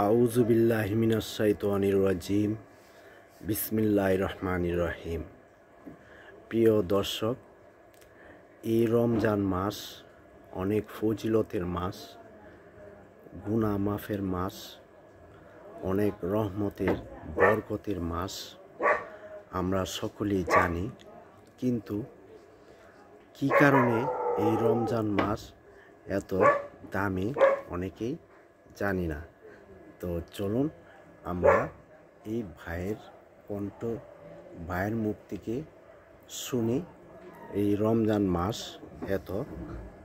আউযু বিল্লাহি মিনাশ শাইতানির রাজিম। বিসমিল্লাহির রহমানির রহিম। প্রিয় দর্শক, এই রমজান মাস অনেক ফজিলতের মাস, গুনাহ মাফের মাস, অনেক রহমতের বরকতের মাস আমরা সকলেই জানি। কিন্তু কি কারণে এই রমজান মাস এত দামি অনেকেই জানি না। তো চলুন আমরা এই ভাইয়ের মুখ থেকে শুনি এই রমজান মাস এত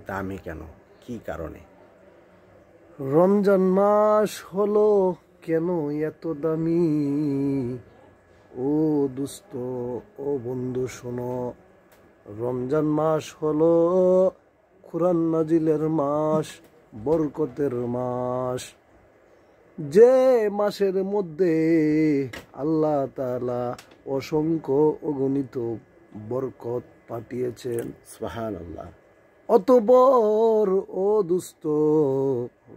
দামি কেন, কি কারণে। রমজান মাস হলো কেন এত দামি? ও দোস্ত, ও বন্ধু শোনো, রমজান মাস হলো কুরআন নাজিলের মাস, বরকতের মাস। যে মাসের মধ্যে আল্লাহ তাআলা অসংখ্য অগণিত বরকত পাঠিয়েছেন। সুবহানাল্লাহ। অতঃপর ও দোস্ত,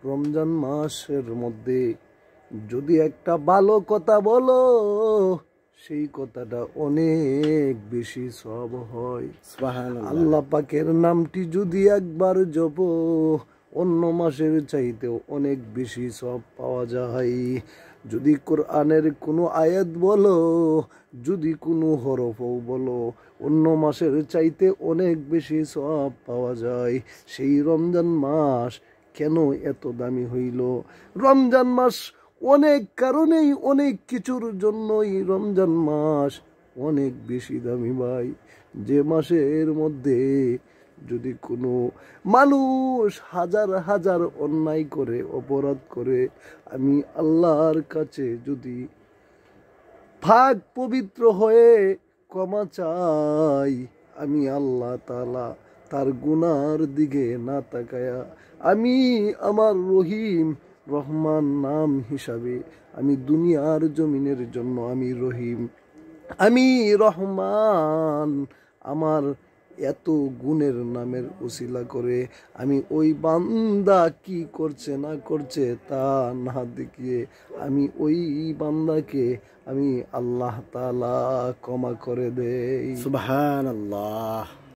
রমজান মাসের মধ্যে যদি একটা ভালো কথা বলো, সেই কথাটা অনেক বেশি সওয়াব হয়। সুবহানাল্লাহ। আল্লাহ পাকের নামটি যদি একবার জপো, অন্য মাসের চাইতেও অনেক বেশি সওয়াব পাওয়া যায়। যদি কোরআনের কোনো আয়াত বলো, যদি কোনো হরফও বলো, অন্য মাসের চাইতে অনেক বেশি সওয়াব পাওয়া যায়। সেই রমজান মাস কেন এত দামি হইল? রমজান মাস অনেক কারণেই, অনেক কিছুর জন্যই রমজান মাস অনেক বেশি দামি ভাই। যে মাসের মধ্যে যদি কোনো মানুষ হাজার হাজার অন্যায় করে, অপরাধ করে, আমি আল্লাহর কাছে যদি পাক পবিত্র হয়ে ক্ষমা চাই, আমি আল্লাহ তাআলা তার গুনার দিকে না তাকায়া, আমি আমার রহিম রহমান নাম হিসাবে, আমি দুনিয়ার জমিনের জন্য আমি রহিম, আমি রহমান, আমার এত গুণের নামের উসিলা করে আমি ওই বান্দা কি করছে না করছে তা না দেখিয়ে আমি ওই বান্দাকে আমি আল্লাহ তাআলা ক্ষমা করে দেই। সুবহানাল্লাহ।